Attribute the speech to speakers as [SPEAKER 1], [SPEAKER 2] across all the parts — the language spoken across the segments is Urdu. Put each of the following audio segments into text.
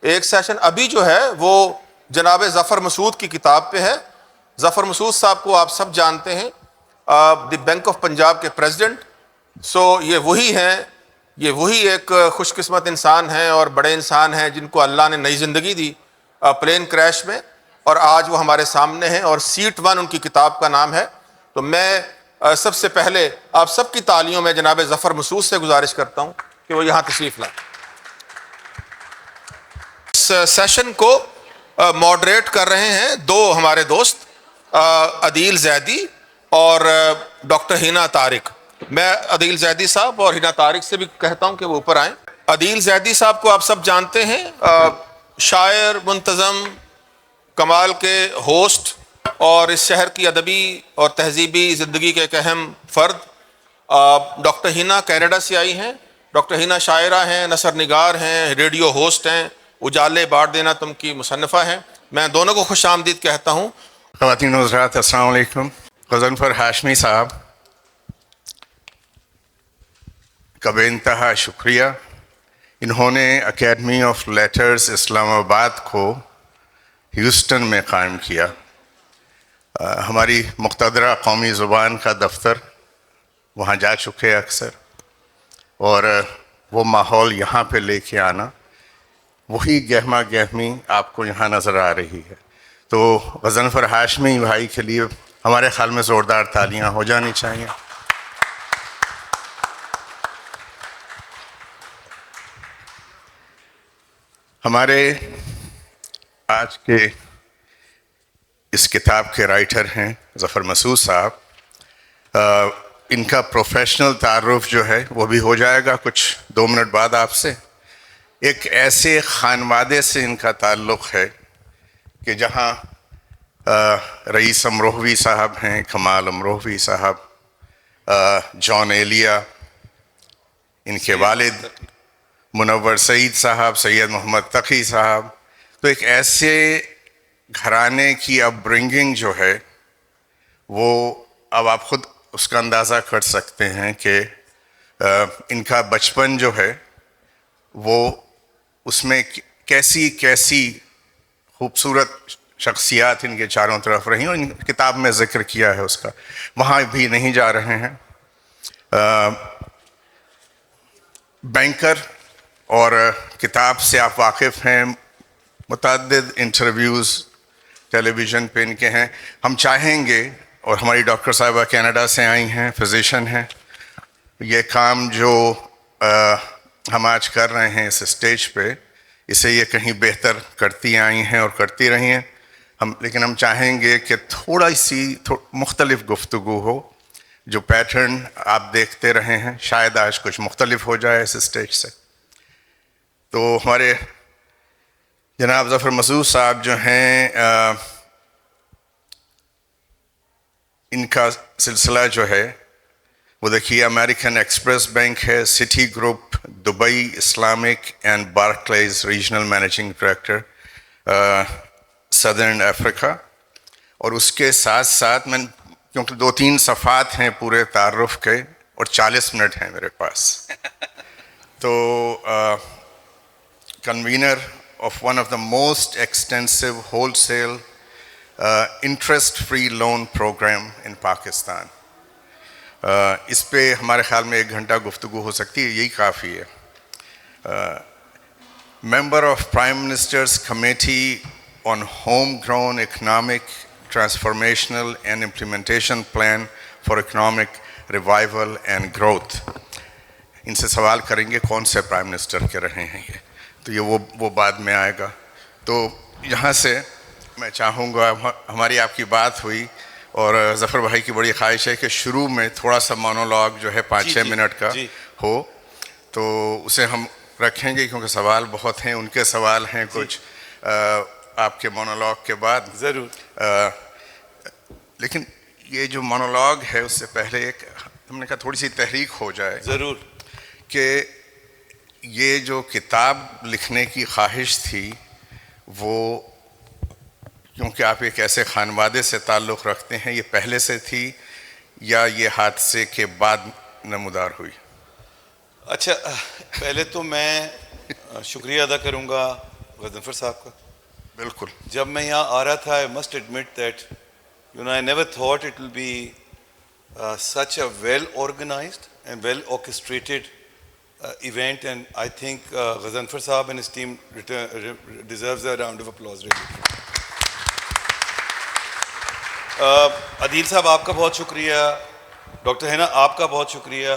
[SPEAKER 1] ایک سیشن ابھی جو ہے وہ جناب ظفر مسعود کی کتاب پہ ہے. ظفر مسعود صاحب کو آپ سب جانتے ہیں, دی بینک آف پنجاب کے پریزیڈنٹ. سو یہ وہی ہیں, یہ وہی ایک خوش قسمت انسان ہیں اور بڑے انسان ہیں جن کو اللہ نے نئی زندگی دی پلین کریش میں, اور آج وہ ہمارے سامنے ہیں, اور سیٹ 1 ان کی کتاب کا نام ہے. تو میں سب سے پہلے آپ سب کی تالیوں میں جناب ظفر مسعود سے گزارش کرتا ہوں کہ وہ یہاں تشریف لائیں. اس سیشن کو ماڈریٹ کر رہے ہیں دو ہمارے دوست, عدیل زیدی اور ڈاکٹر ہینا طارق. میں عدیل زیدی صاحب اور ہینا طارق سے بھی کہتا ہوں کہ وہ اوپر آئیں. عدیل زیدی صاحب کو آپ سب جانتے ہیں, شاعر, منتظم, کمال کے ہوسٹ, اور اس شہر کی ادبی اور تہذیبی زندگی کے ایک اہم فرد. ڈاکٹر ہینا کینیڈا سے آئی ہیں. ڈاکٹر ہینا شاعرہ ہیں, نثر نگار ہیں, ریڈیو ہوسٹ ہیں, اجالے بانٹ دینا تم کی مصنفہ ہیں. میں دونوں کو خوش آمدید کہتا ہوں.
[SPEAKER 2] خواتین و حضرات السلام علیکم. غضنفر ہاشمی صاحب کا بے انتہا شکریہ. انہوں نے اکیڈمی آف لیٹرز اسلام آباد کو ہیوسٹن میں قائم کیا. ہماری مقتدرہ قومی زبان کا دفتر وہاں جا چکے اکثر, اور وہ ماحول یہاں پہ لے کے آنا, وہی گہما گہمی آپ کو یہاں نظر آ رہی ہے. تو غضنفر ہاشمی بھائی کے لیے ہمارے خیال میں زوردار تالیاں ہو جانی چاہیے. ہمارے آج کے اس کتاب کے رائٹر ہیں ظفر مسعود صاحب. ان کا پروفیشنل تعارف جو ہے وہ بھی ہو جائے گا کچھ 2 منٹ بعد آپ سے. ایک ایسے خانوادے سے ان کا تعلق ہے کہ جہاں رئیس امروہوی صاحب ہیں, کمال امروہوی صاحب, جان ایلیا, ان کے والد منور سعید صاحب, سید محمد تقی صاحب. تو ایک ایسے گھرانے کی اپ برنگنگ جو ہے وہ اب آپ خود اس کا اندازہ کر سکتے ہیں کہ ان کا بچپن جو ہے وہ اس میں کیسی کیسی خوبصورت شخصیات ان کے چاروں طرف رہیں, اور ان کتاب میں ذکر کیا ہے اس کا. وہاں بھی نہیں جا رہے ہیں. بینکر اور کتاب سے آپ واقف ہیں, متعدد انٹرویوز ٹیلی ویژن پہ ان کے ہیں. ہم چاہیں گے, اور ہماری ڈاکٹر صاحبہ کینیڈا سے آئی ہیں, فزیشین ہیں, یہ کام جو ہم آج کر رہے ہیں اس اسٹیج پہ, اسے یہ کہیں بہتر کرتی آئی ہیں اور کرتی رہی ہیں. لیکن ہم چاہیں گے کہ تھوڑا سی مختلف گفتگو ہو. جو پیٹرن آپ دیکھتے رہے ہیں شاید آج کچھ مختلف ہو جائے اس اسٹیج سے. تو ہمارے جناب ظفر مسعود صاحب جو ہیں, ان کا سلسلہ جو ہے وہ دیکھیے, امریکن ایکسپریس بینک ہے, Citi group Dubai Islamic and Barclays regional managing director southern Africa. اور اس کے ساتھ ساتھ میں, کیونکہ 2-3 صفحات ہیں پورے تعارف کے اور 40 منٹ ہیں میرے پاس, تو convener of one of the most extensive wholesale interest free loan programme in Pakistan. اس پہ ہمارے خیال میں 1 گھنٹہ گفتگو ہو سکتی ہے, یہی کافی ہے. Member of prime ministers committee on home grown economic transformational and implementation plan for economic revival and growth. ان سے سوال کریں گے کون سے پرائم منسٹر کے رہے ہیں یہ, تو یہ وہ بعد میں آئے گا. تو یہاں سے میں چاہوں گا, ہماری آپ کی بات ہوئی اور ظفر بھائی کی بڑی خواہش ہے کہ شروع میں تھوڑا سا مونولوگ جو ہے 5-6 منٹ کا ہو, تو اسے ہم رکھیں گے کیونکہ سوال بہت ہیں. ان کے سوال ہیں کچھ آپ کے مونولوگ کے بعد
[SPEAKER 3] ضرور.
[SPEAKER 2] لیکن یہ جو مونولوگ ہے اس سے پہلے ایک ہم نے کہا تھوڑی سی تحریک ہو جائے
[SPEAKER 3] ضرور
[SPEAKER 2] کہ یہ جو کتاب لکھنے کی خواہش تھی وہ, کیونکہ آپ ایک ایسے خانوادے سے تعلق رکھتے ہیں, یہ پہلے سے تھی یا یہ حادثے کے بعد نمودار ہوئی؟
[SPEAKER 3] اچھا, پہلے تو میں شکریہ ادا کروں گا غضنفر صاحب کا.
[SPEAKER 2] بالکل.
[SPEAKER 3] جب میں یہاں آ رہا تھا, I must admit that, I never thought it will be such a well organized and well orchestrated event, and I think Ghazanfar Saab and his team deserves a round of applause really. عدیل صاحب آپ کا بہت شکریہ, ڈاکٹر حنا آپ کا بہت شکریہ.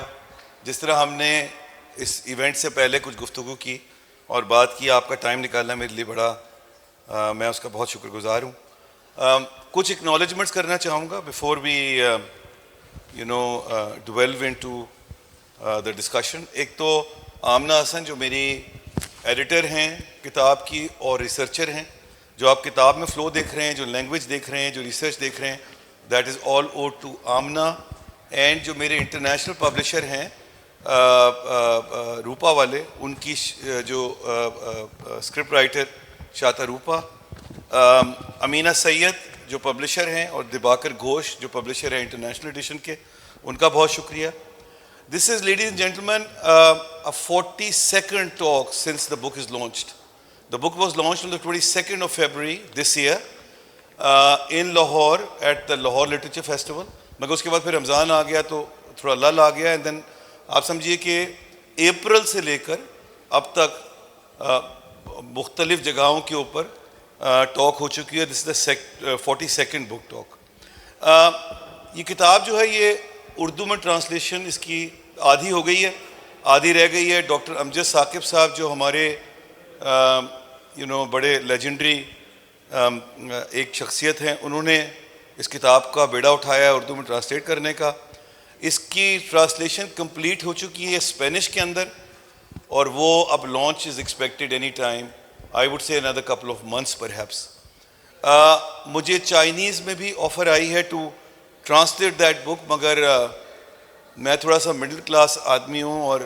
[SPEAKER 3] جس طرح ہم نے اس ایونٹ سے پہلے کچھ گفتگو کی اور بات کی, آپ کا ٹائم نکالنا میرے لیے بڑا, میں اس کا بہت شکر گزار ہوں. کچھ اکنالجمنٹس کرنا چاہوں گا before we delve into the discussion. ایک تو آمنہ حسن جو میری ایڈیٹر ہیں کتاب کی اور ریسرچر ہیں, جو آپ کتاب میں فلو دیکھ رہے ہیں, جو لینگویج دیکھ رہے ہیں, جو ریسرچ دیکھ رہے ہیں, that is all owed to Amna. And جو میرے انٹرنیشنل پبلشر ہیں روپا والے, ان کی جو اسکرپٹ رائٹر شاتا روپا, امینہ سید جو پبلشر ہیں, اور دیباکر گھوش جو پبلشر ہیں انٹرنیشنل ایڈیشن کے, ان کا بہت شکریہ. This is, ladies and gentlemen, a 42nd talk since the book is launched. The book was launched on the 22nd of February this year in Lahore at the Lahore Literature Festival. مگر اس کے بعد پھر رمضان آ گیا تو تھوڑا لل آ گیا, اینڈ دین آپ سمجھیے کہ اپریل سے لے کر اب تک مختلف جگہوں کے اوپر ٹاک ہو چکی ہے. This is the 42nd book talk. یہ کتاب جو ہے یہ اردو میں ٹرانسلیشن اس کی آدھی ہو گئی ہے, آدھی رہ گئی ہے. ڈاکٹر امجد ثاقب صاحب جو ہمارے بڑے لیجنڈری ایک شخصیت ہیں, انہوں نے اس کتاب کا بیڑا اٹھایا ہے اردو میں ٹرانسلیٹ کرنے کا. اس کی ٹرانسلیشن کمپلیٹ ہو چکی ہے اسپینش کے اندر, اور وہ اب launch is expected any time, I would say another couple of months perhaps. مجھے چائنیز میں بھی آفر آئی ہے ٹو ٹرانسلیٹ دیٹ بک, مگر میں تھوڑا سا مڈل کلاس آدمی ہوں, اور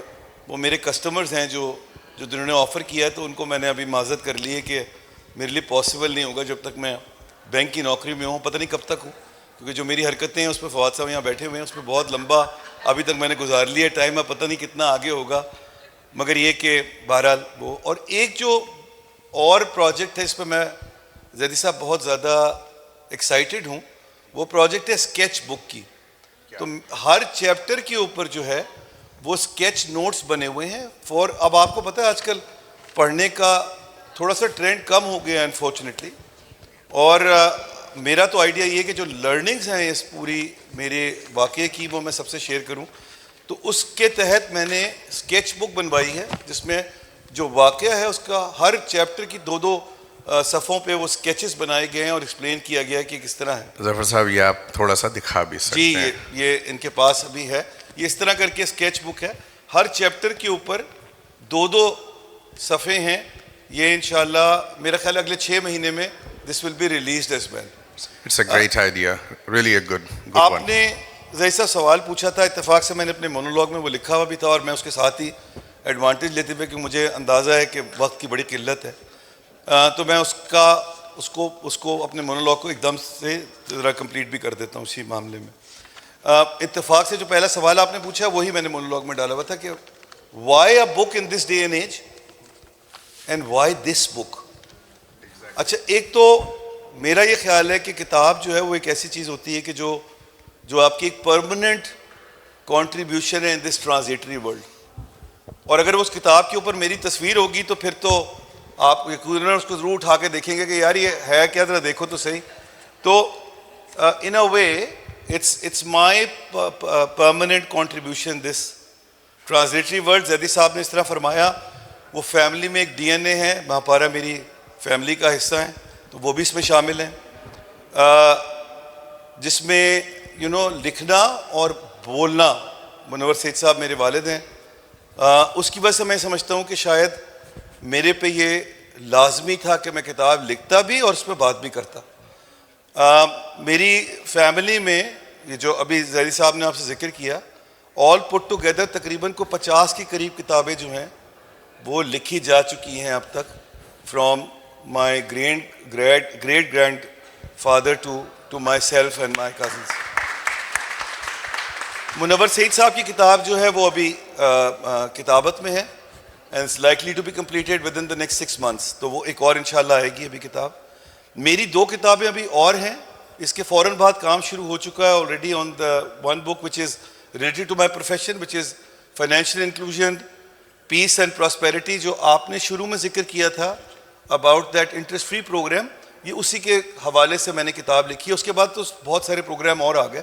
[SPEAKER 3] وہ میرے کسٹمرز ہیں جو جنہوں نے آفر کیا ہے, تو ان کو میں نے ابھی معذرت کر لی ہے کہ میرے لیے پاسبل نہیں ہوگا جب تک میں بینک کی نوکری میں ہوں. پتہ نہیں کب تک ہوں, کیونکہ جو میری حرکتیں ہیں اس پہ فواد صاحب یہاں بیٹھے ہوئے ہیں, اس پہ بہت لمبا ابھی تک میں نے گزار لیا ٹائم, میں پتہ نہیں کتنا آگے ہوگا. مگر یہ کہ بہرحال وہ, اور ایک جو اور پروجیکٹ ہے اس پہ میں زیدی صاحب بہت زیادہ ایکسائٹیڈ ہوں, وہ پروجیکٹ ہے اسکیچ بک کی. تو ہر چیپٹر کے اوپر جو ہے وہ اسکیچ نوٹس بنے ہوئے ہیں فور, اب آپ کو پتہ ہے آج کل پڑھنے کا تھوڑا سا ٹرینڈ کم ہو گیا ہے انفارچونیٹلی, اور میرا تو آئیڈیا یہ ہے کہ جو لرننگز ہیں اس پوری میرے واقعے کی وہ میں سب سے شیئر کروں. تو اس کے تحت میں نے اسکیچ بک بنوائی ہے جس میں جو واقعہ ہے اس کا ہر چیپٹر کی دو صفحوں پہ وہ اسکیچز بنائے گئے ہیں اور ایکسپلین کیا گیا ہے کہ کس طرح ہے.
[SPEAKER 2] ظفر صاحب یہ آپ تھوڑا سا دکھا بھی سکتے ہیں؟
[SPEAKER 3] جی یہ ان کے پاس ابھی ہے. یہ اس طرح کر کے اسکیچ بک ہے, ہر چیپٹر کے اوپر دو صفحے ہیں. یہ انشاءاللہ میرا خیال اگلے 6 مہینے میں this will be released as well.
[SPEAKER 2] It's a great idea, really a good
[SPEAKER 3] آپ
[SPEAKER 2] one.
[SPEAKER 3] نے جیسا سوال پوچھا تھا, اتفاق سے میں نے اپنے مونولوگ میں وہ لکھا ہوا بھی تھا, اور میں اس کے ساتھ ہی ایڈوانٹیج لیتے ہوئے کہ مجھے اندازہ ہے کہ وقت کی بڑی قلت ہے, تو میں اس کو اپنے مونولوگ کو ایک دم سے ذرا کمپلیٹ بھی کر دیتا ہوں اسی معاملے میں. اتفاق سے جو پہلا سوال آپ نے پوچھا وہی میں نے مونولوگ میں ڈالا ہوا تھا کہ why a book in this day and age and why this book. اچھا, ایک تو میرا یہ خیال ہے کہ کتاب جو ہے وہ ایک ایسی چیز ہوتی ہے کہ جو آپ کی ایک پرماننٹ کنٹریبیوشن ہے ان دس ٹرانزیٹری ورلڈ, اور اگر اس کتاب کے اوپر میری تصویر ہوگی تو پھر تو آپ یقیناً اس کو ضرور اٹھا کے دیکھیں گے کہ یار یہ ہے کیا, ذرا دیکھو تو صحیح. تو in a way it's my permanent contribution this translatory world. Zaidi صاحب نے اس طرح فرمایا وہ فیملی میں ایک DNA ہے, مہاپارا میری فیملی کا حصہ ہیں, تو وہ بھی اس میں شامل ہیں, جس میں لکھنا اور بولنا, منور سید صاحب میرے والد ہیں, اس کی وجہ سے میں سمجھتا ہوں کہ شاید میرے پہ یہ لازمی تھا کہ میں کتاب لکھتا بھی اور اس پہ بات بھی کرتا. میری فیملی میں یہ جو ابھی زیدی صاحب نے آپ سے ذکر کیا, آل پٹ ٹوگیدر تقریباً کو 50 کی قریب کتابیں جو ہیں وہ لکھی جا چکی ہیں اب تک, from my great grandfather to myself and my cousins. Munawar Saeed صاحب کی کتاب جو ہے وہ ابھی کتابت میں ہے, and it's likely to be completed within the next 6 months. تو وہ ایک اور انشاءاللہ آئے گی ابھی کتاب. میری 2 کتابیں ابھی اور ہیں, اس کے فوراً بعد کام شروع ہو چکا ہے already on the one book which is related to my profession, which is financial inclusion, peace and prosperity, جو آپ نے شروع میں ذکر کیا تھا about that interest free program. یہ اسی کے حوالے سے میں نے کتاب لکھی ہے. اس کے بعد تو بہت سارے پروگرام اور آ گئے,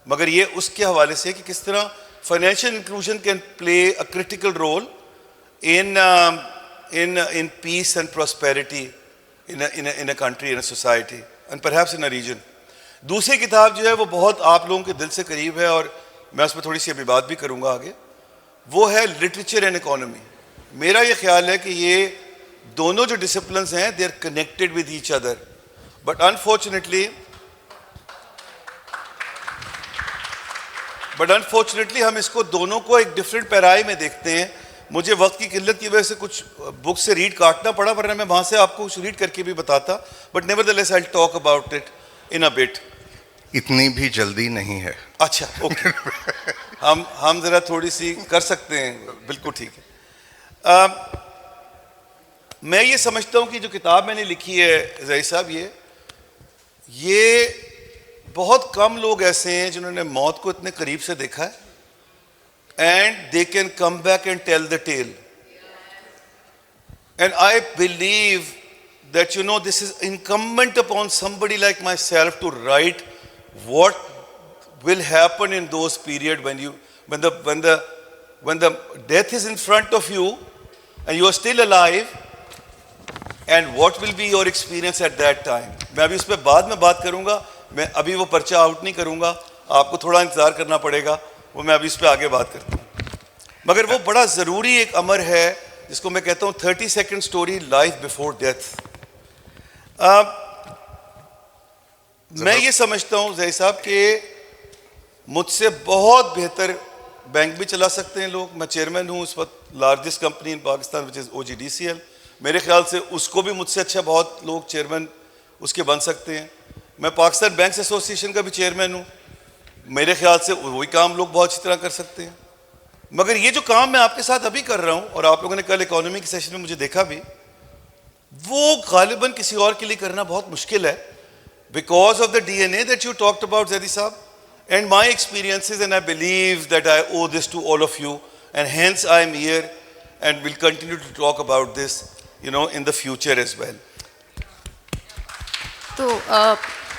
[SPEAKER 3] مگر یہ اس کے حوالے سے کہ کس طرح financial inclusion can play a critical role in peace and prosperity in a country, in a society, and perhaps in a region. دوسری کتاب جو ہے وہ بہت آپ لوگوں کے دل سے قریب ہے, اور میں اس پہ تھوڑی سی ابھی بات بھی کروں گا آگے. وہ ہے لٹریچر اینڈ اکانومی. میرا یہ خیال ہے کہ یہ دونوں جو ڈسپلنس ہیں they are connected with each other, but unfortunately ہم اس کو دونوں کو ایک ڈفرینٹ پیرائی میں دیکھتے ہیں. مجھے وقت کی قلت کی وجہ سے کچھ بک سے ریڈ کاٹنا پڑا, ورنہ میں وہاں سے آپ کو ریڈ کر کے بھی بتاتا, but never the less I will talk about it in a but.
[SPEAKER 2] اتنی بھی جلدی نہیں ہے.
[SPEAKER 3] اچھا اوکے, ہم ذرا تھوڑی سی کر سکتے ہیں, بالکل ٹھیک ہے. میں یہ سمجھتا ہوں کہ جو کتاب میں نے لکھی ہے ظہیر صاحب, یہ بہت کم لوگ ایسے ہیں جنہوں نے موت کو اتنے قریب سے دیکھا ہے, and they can come back and tell the tale. And I believe that, you know, this is incumbent upon somebody like myself to write what will happen in those periods when the death is in front of you and you are still alive, and what will be your experience at that time. میں ابھی اس پہ بعد میں بات کروں گا, میں ابھی وہ پرچہ آؤٹ نہیں کروں گا, آپ کو تھوڑا انتظار کرنا پڑے گا, وہ میں ابھی اس پہ آگے بات کرتا ہوں. مگر وہ بڑا ضروری ایک امر ہے جس کو میں کہتا ہوں 30 second story, life before death. میں یہ سمجھتا ہوں ظہیر صاحب کہ مجھ سے بہت بہتر بینک بھی چلا سکتے ہیں لوگ. میں چیئرمین ہوں اس وقت لارجسٹ کمپنی ان پاکستان وچ از OGDCL. میرے خیال سے اس کو بھی مجھ سے اچھا بہت لوگ چیئرمین اس کے بن سکتے ہیں. میں پاکستان بینکس ایسوسیشن کا بھی چیئرمین ہوں, میرے خیال سے وہی کام لوگ بہت اچھی طرح کر سکتے ہیں. مگر یہ جو کام میں آپ کے ساتھ ابھی کر رہا ہوں, اور آپ لوگوں نے کل اکانومی کے سیشن میں مجھے دیکھا بھی, وہ غالباً کسی اور کے لیے کرنا بہت مشکل ہے, because of the DNA that you talked about Zaidi صاحب, and my experiences, and I believe that I owe this to all of you, and hence I am here and will continue to talk about this in the future as well.
[SPEAKER 4] تو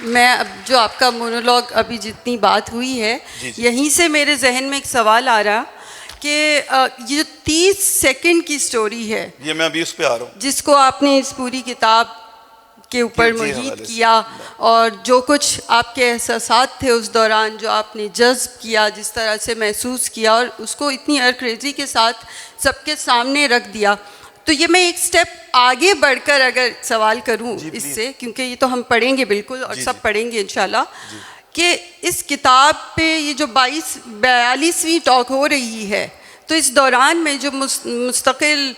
[SPEAKER 4] میں اب جو آپ کا مونولوگ ابھی جتنی بات ہوئی ہے, یہیں سے میرے ذہن میں ایک سوال آ رہا کہ یہ جو 30 سیکنڈ کی سٹوری ہے,
[SPEAKER 3] یہ میں ابھی اس پہ آ رہا ہوں,
[SPEAKER 4] جس کو آپ نے اس پوری کتاب کے اوپر محیط کیا, اور جو کچھ آپ کے احساسات تھے اس دوران جو آپ نے جذب کیا, جس طرح سے محسوس کیا, اور اس کو اتنی ارکریزی کے ساتھ سب کے سامنے رکھ دیا. تو یہ میں ایک سٹیپ آگے بڑھ کر اگر سوال کروں اس سے, کیونکہ یہ تو ہم پڑھیں گے بالکل, اور سب پڑھیں گے انشاءاللہ, کہ اس کتاب پہ یہ جو 42ویں ٹاک ہو رہی ہے, تو اس دوران میں جو مستقل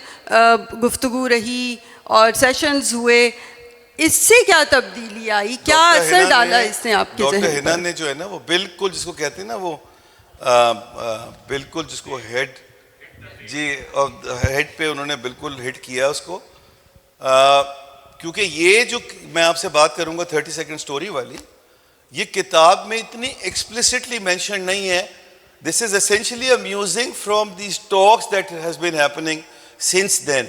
[SPEAKER 4] گفتگو رہی اور سیشنز ہوئے, اس سے کیا تبدیلی آئی, کیا اثر ڈالا اس نے آپ کے ذہن پر؟
[SPEAKER 3] ڈاکٹر ہنا نے جو ہے نا وہ بالکل جس کو کہتے ہیں نا وہ بالکل جس کو ہیڈ پہ انہوں نے بالکل ہٹ کیا اس کو, کیونکہ یہ جو میں آپ سے بات کروں گا 30 سیکنڈ سٹوری والی, یہ کتاب میں اتنی ایکسپلیسٹلی مینشن نہیں ہے. This is essentially a musing from these talks that has been happening since then.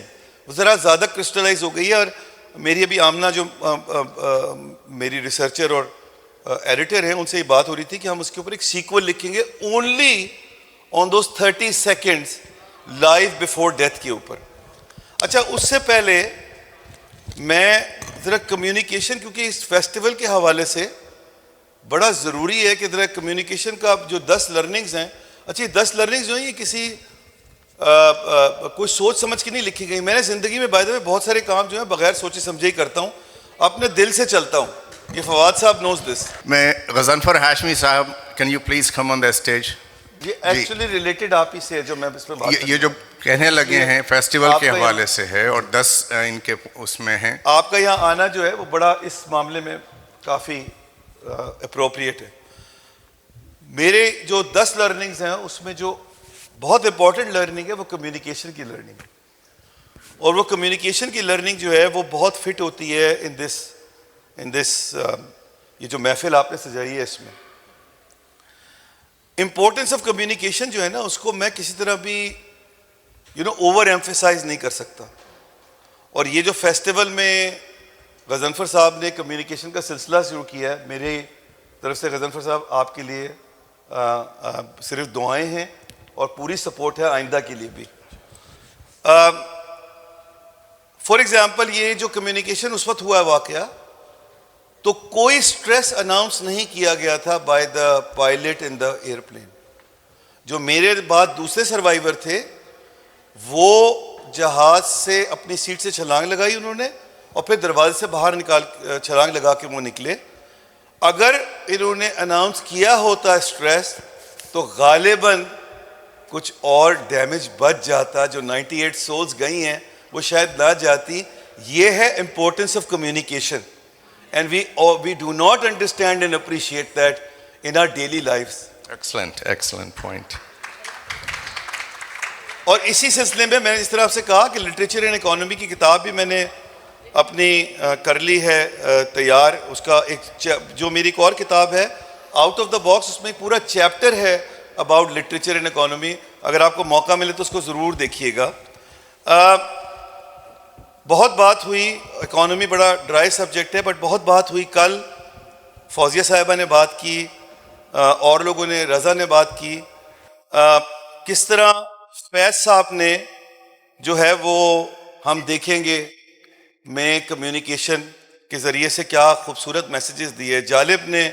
[SPEAKER 3] وہ ذرا زیادہ کرسٹلائز ہو گئی ہے, اور میری ابھی آمنہ جو میری ریسرچر اور ایڈیٹر ہیں, ان سے یہ بات ہو رہی تھی کہ ہم اس کے اوپر ایک سیکول لکھیں گے only on those 30 seconds life before death کے اوپر. اچھا, اس سے پہلے میں ذرا کمیونیکیشن, کیونکہ اس فیسٹیول کے حوالے سے بڑا ضروری ہے کہ ذرا کمیونیکیشن کا جو 10 لرننگز ہیں, اچھا یہ 10 لرننگز جو ہیں یہ کسی کوئی سوچ سمجھ کے نہیں لکھی گئی. میں نے زندگی میں بائی دا وے بہت سارے کام جو ہیں بغیر سوچے سمجھے ہی کرتا ہوں, اپنے دل سے چلتا ہوں. یہ فواد صاحب نوز دس.
[SPEAKER 2] میں غضنفر ہاشمی صاحب, can you please come on the stage.
[SPEAKER 3] یہ ایکچولی ریلیٹڈ آپ ہی سے جو میں اس پہ بات
[SPEAKER 2] یہ جو کہنے لگے ہیں فیسٹیول کے حوالے سے ہے, اور 10 ان کے اس میں ہیں.
[SPEAKER 3] آپ کا یہاں آنا جو ہے وہ بڑا اس معاملے میں کافی اپروپریٹ ہے. میرے جو 10 لرننگز ہیں اس میں جو بہت امپورٹنٹ لرننگ ہے وہ کمیونیکیشن کی لرننگ ہے. اور وہ کمیونیکیشن کی لرننگ جو ہے وہ بہت فٹ ہوتی ہے ان دس یہ جو محفل آپ نے سجائی ہے اس میں. امپورٹنس آف کمیونیکیشن جو ہے نا اس کو میں کسی طرح بھی اوور ایمفیسائز نہیں کر سکتا. اور یہ جو فیسٹیول میں غضنفر صاحب نے کمیونیکیشن کا سلسلہ شروع کیا ہے, میری طرف سے غضنفر صاحب آپ کے لیے صرف دعائیں ہیں اور پوری سپورٹ ہے آئندہ کے لیے بھی. فار ایگزامپل یہ جو کمیونیکیشن اس وقت ہوا ہے واقعہ, تو کوئی سٹریس اناؤنس نہیں کیا گیا تھا by the pilot in the airplane. جو میرے بعد دوسرے سروائیور تھے وہ جہاز سے اپنی سیٹ سے چھلانگ لگائی انہوں نے, اور پھر دروازے سے باہر چھلانگ لگا کے وہ نکلے. اگر انہوں نے اناؤنس کیا ہوتا سٹریس تو غالباً کچھ اور ڈیمیج بچ جاتا, جو 98 سولز گئی ہیں وہ شاید نہ جاتی. یہ ہے importance of communication, and we do not understand and appreciate that in our daily lives.
[SPEAKER 2] Excellent point.
[SPEAKER 3] اور اسی سلسلے میں نے اس طرح سے کہا کہ لٹریچر اینڈ اکانومی کی کتاب بھی میں نے اپنی کر لی ہے تیار. اس کا ایک جو میری ایک اور کتاب ہے آؤٹ آف دا باکس, اس میں ایک پورا چیپٹر ہے اباؤٹ لٹریچر اینڈ اکانومی. اگر آپ کو موقع ملے تو اس کو ضرور دیکھیے گا. بہت بات ہوئی, اکانومی بڑا ڈرائی سبجیکٹ ہے, بٹ بہت بات ہوئی. کل فوزیہ صاحبہ نے بات کی, اور لوگوں نے, رضا نے بات کی, کس طرح فیض صاحب نے جو ہے وہ ہم دیکھیں گے میں کمیونیکیشن کے ذریعے سے کیا خوبصورت میسیجز دیے. جالب نے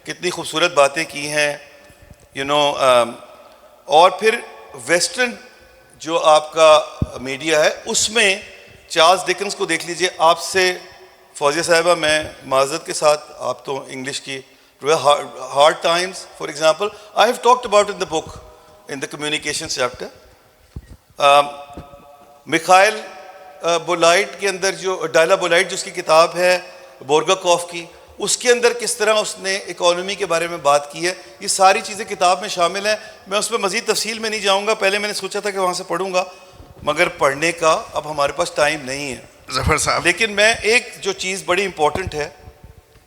[SPEAKER 3] کتنی خوبصورت باتیں کی ہیں اور پھر ویسٹرن جو آپ کا میڈیا ہے اس میں چارلز ڈکنس کو دیکھ لیجئے. آپ سے فوزیہ صاحبہ میں معذرت کے ساتھ, آپ تو انگلش کی, hard times for example I have talked about in the book in the communication chapter. Mikhail بولائٹ کے اندر جو ڈائلا بولائٹ جو اس کی کتاب ہے بورگاکوف کی, اس کے اندر کس طرح اس نے اکانومی کے بارے میں بات کی ہے. یہ ساری چیزیں کتاب میں شامل ہیں. میں اس میں مزید تفصیل میں نہیں جاؤں گا. پہلے میں نے سوچا تھا کہ وہاں سے پڑھوں گا, مگر پڑھنے کا اب ہمارے پاس ٹائم نہیں ہے.
[SPEAKER 2] ظفر صاحب,
[SPEAKER 3] لیکن میں ایک جو چیز بڑی امپورٹنٹ ہے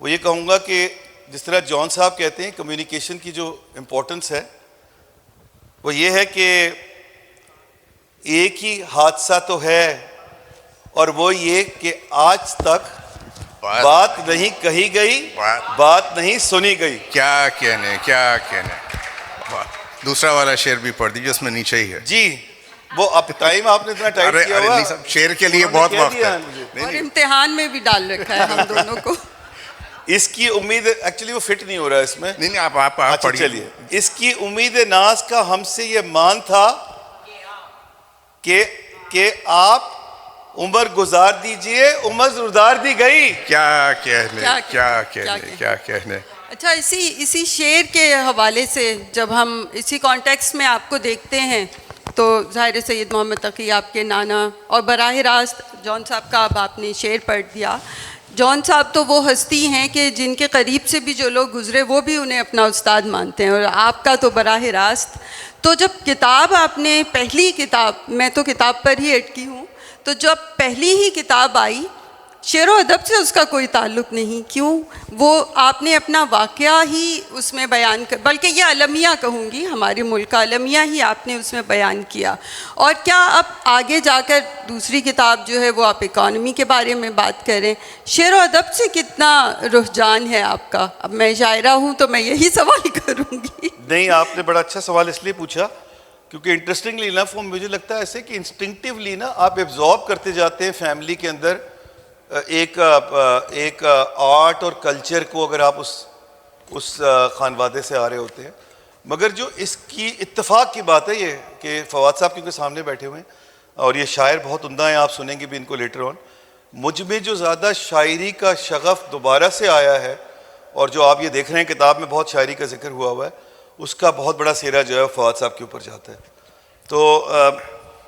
[SPEAKER 3] وہ یہ کہوں گا کہ جس طرح جان صاحب کہتے ہیں کمیونیکیشن کی جو امپورٹنس ہے وہ یہ ہے کہ ایک ہی حادثہ تو ہے, اور وہ یہ کہ آج تک بات نہیں کہی گئی, بات نہیں سنی گئی.
[SPEAKER 2] کیا کہنے. دوسرا والا شعر بھی پڑھ دیجیے, اس میں نیچے ہی ہے.
[SPEAKER 3] جی وہ اب ٹائم آپ نے اتنا ٹائٹ کیا ہوا,
[SPEAKER 2] شعر کے لیے بہت وقت ہے.
[SPEAKER 4] اور امتحان میں بھی ڈال رکھا ہے ہم دونوں کو.
[SPEAKER 3] اس کی امید, ایکچولی وہ فٹ نہیں ہو رہا ہے اس میں.
[SPEAKER 2] نہیں آپ پڑھیے.
[SPEAKER 3] چلیے. اس کی امید ناز کا ہم سے یہ مان تھا کہ آپ عمر گزار دیجئے, عمر زردار دی گئی.
[SPEAKER 2] کیا کہنے.
[SPEAKER 4] اچھا, اسی شعر کے حوالے سے جب ہم اسی کانٹیکس میں آپ کو دیکھتے ہیں تو ظاہر سید محمد تقی آپ کے نانا, اور براہ راست جان صاحب کا اب آپ نے شعر پڑھ دیا. جان صاحب تو وہ ہستی ہیں کہ جن کے قریب سے بھی جو لوگ گزرے وہ بھی انہیں اپنا استاد مانتے ہیں, اور آپ کا تو براہ راست. تو جب کتاب آپ نے پہلی کتاب, میں تو کتاب پر ہی اٹکی ہوں, تو جب پہلی ہی کتاب آئی, شعر و ادب سے اس کا کوئی تعلق نہیں, کیوں وہ آپ نے اپنا واقعہ ہی اس میں بیان کر, بلکہ یہ المیہ کہوں گی, ہمارے ملک کا المیہ ہی آپ نے اس میں بیان کیا. اور کیا اب آگے جا کر دوسری کتاب جو ہے وہ آپ اکانومی کے بارے میں بات کریں, شعر و ادب سے کتنا رجحان ہے آپ کا؟ اب میں شاعرہ ہوں تو میں یہی سوال کروں گی.
[SPEAKER 3] نہیں, آپ نے بڑا اچھا سوال اس لیے پوچھا کیونکہ انٹرسٹنگلی انف مجھے لگتا ہے ایسے کہ انسٹنکٹیولی نا آپ ایبزارب کرتے جاتے ہیں فیملی کے اندر ایک آرٹ اور کلچر کو, اگر آپ اس خانوادے سے آ رہے ہوتے ہیں. مگر جو اس کی اتفاق کی بات ہے یہ کہ فواد صاحب کیونکہ سامنے بیٹھے ہوئے ہیں اور یہ شاعر بہت عمدہ ہیں, آپ سنیں گے بھی ان کو لیٹر آن. مجھ میں جو زیادہ شاعری کا شغف دوبارہ سے آیا ہے, اور جو آپ یہ دیکھ رہے ہیں کتاب میں بہت شاعری کا ذکر ہوا ہے, اس کا بہت بڑا سہرا جو ہے فواد صاحب کے اوپر جاتا ہے. تو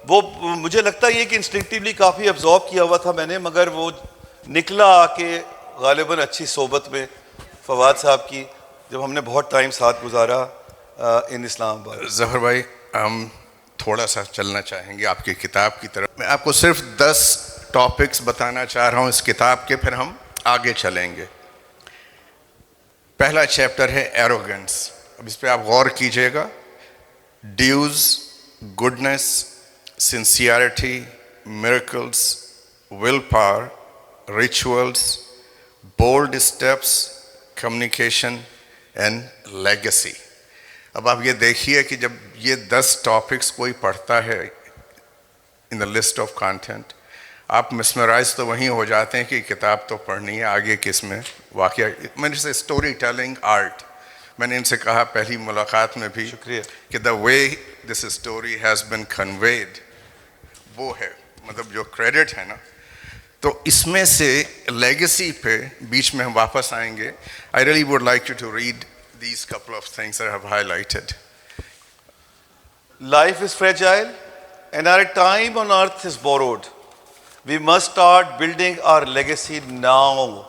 [SPEAKER 3] وہ مجھے لگتا ہے یہ کہ انسٹنکٹیولی کافی ابزارب کیا ہوا تھا میں نے, مگر وہ نکلا آ کے غالباً اچھی صحبت میں فواد صاحب کی, جب ہم نے بہت ٹائم ساتھ گزارا ان اسلام آباد.
[SPEAKER 2] ظفر بھائی, ہم تھوڑا سا چلنا چاہیں گے آپ کی کتاب کی طرف. میں آپ کو صرف 10 ٹاپکس بتانا چاہ رہا ہوں اس کتاب کے، پھر ہم آگے چلیں گے. پہلا چیپٹر ہے ایروگنس. اب اس پہ آپ غور کیجئے گا. Dues, goodness, sincerity, miracles, willpower, rituals, bold steps, communication and legacy. اب آپ یہ دیکھیے کہ جب یہ 10 ٹاپکس کوئی پڑھتا ہے ان دا لسٹ آف کانٹینٹ، آپ مسمرائز تو وہیں ہو جاتے ہیں کہ کتاب تو پڑھنی ہے، آگے کس میں واقعہ. میں نے سے اسٹوری ٹیلنگ آرٹ، میں نے ان سے کہا پہلی ملاقات میں بھی
[SPEAKER 3] شکریہ
[SPEAKER 2] کہ the way this story has been conveyed, وہ ہے مطلب جو کریڈٹ ہے نا. تو اس میں سے لیگیسی پہ بیچ میں ہم واپس آئیں گے. I really would like you to read these couple of things I have highlighted.
[SPEAKER 3] Life is fragile and our time on earth is borrowed. We must start building our legacy now.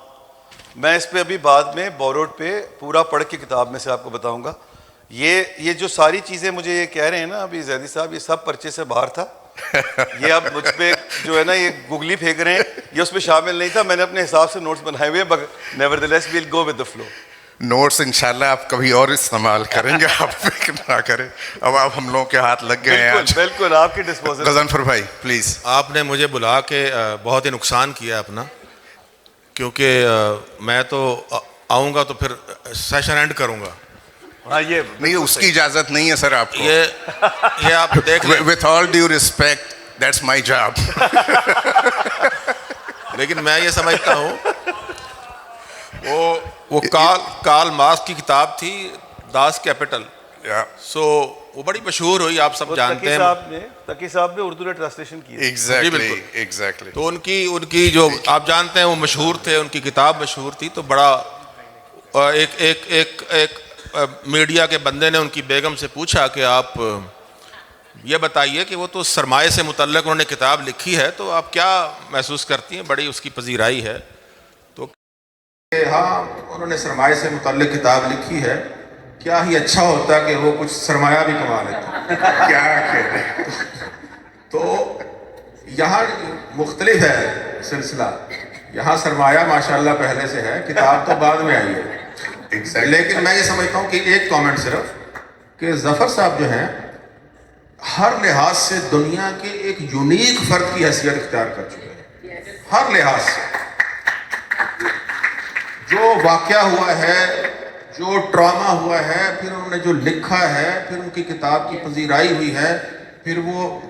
[SPEAKER 3] میں اس پہ ابھی بعد میں بوروڈ پہ پورا پڑھ کے کتاب میں سے آپ کو بتاؤں گا. یہ جو ساری چیزیں مجھے یہ کہہ رہے ہیں نا ابھی زیدی صاحب، یہ سب پرچے سے باہر تھا. یہ اب مجھ پہ جو ہے نا یہ گگلی پھینک رہے ہیں، یہ اس میں شامل نہیں تھا. میں نے اپنے حساب سے نوٹس بنائے ہوئے ہیں. Nevertheless we'll go with the flow.
[SPEAKER 2] Notes انشاءاللہ آپ کبھی اور استعمال کریں گے، آپ فکر نہ کریں. اب آپ ہم لوگوں کے ہاتھ لگ گئے ہیں.
[SPEAKER 3] بالکل آپ کی ڈسپوزل.
[SPEAKER 2] غضنفر بھائی پلیز.
[SPEAKER 1] آپ نے مجھے بلا کے بہت ہی نقصان کیا اپنا، کیونکہ میں تو آؤں گا تو پھر سیشن اینڈ کروں گا.
[SPEAKER 3] ہاں یہ
[SPEAKER 2] نہیں، اس کی اجازت نہیں ہے سر آپ کو.
[SPEAKER 1] یہ آپ دیکھ لیں.
[SPEAKER 2] With all due respect that's my job.
[SPEAKER 1] لیکن میں یہ سمجھتا ہوں وہ کارل مارکس کی کتاب تھی داس کیپٹل. سو وہ بڑی مشہور ہوئی، آپ سب جانتے ہیں.
[SPEAKER 3] تقی صاحب نے اردو میں ٹرانسلیشن کی.
[SPEAKER 2] ایگزیکٹلی.
[SPEAKER 1] تو ان کی جو آپ جانتے ہیں وہ مشہور تھے، ان کی کتاب مشہور تھی. تو بڑا ایک میڈیا کے بندے نے ان کی بیگم سے پوچھا کہ آپ یہ بتائیے کہ وہ تو سرمایہ سے متعلق انہوں نے کتاب لکھی ہے، تو آپ کیا محسوس کرتی ہیں؟ بڑی اس کی پذیرائی ہے. تو ہاں، انہوں نے سرمایہ سے متعلق کتاب لکھی ہے، کیا ہی اچھا ہوتا کہ وہ کچھ سرمایہ بھی کما لیتے.
[SPEAKER 2] کیا کہتے ہیں.
[SPEAKER 1] تو یہاں مختلف ہے سلسلہ. یہاں سرمایہ ماشاءاللہ پہلے سے ہے، کتاب تو بعد میں آئی ہے. لیکن میں یہ سمجھتا ہوں کہ ایک کامنٹ صرف کہ ظفر صاحب جو ہیں ہر لحاظ سے دنیا کے ایک یونیک فرد کی حیثیت اختیار کر چکے ہیں. ہر لحاظ سے جو واقعہ ہوا ہے، جو ڈرامہ ہوا ہے، پھر انہوں نے جو لکھا ہے، پھر ان کی کتاب کی پذیرائی ہوئی ہے، پھر وہ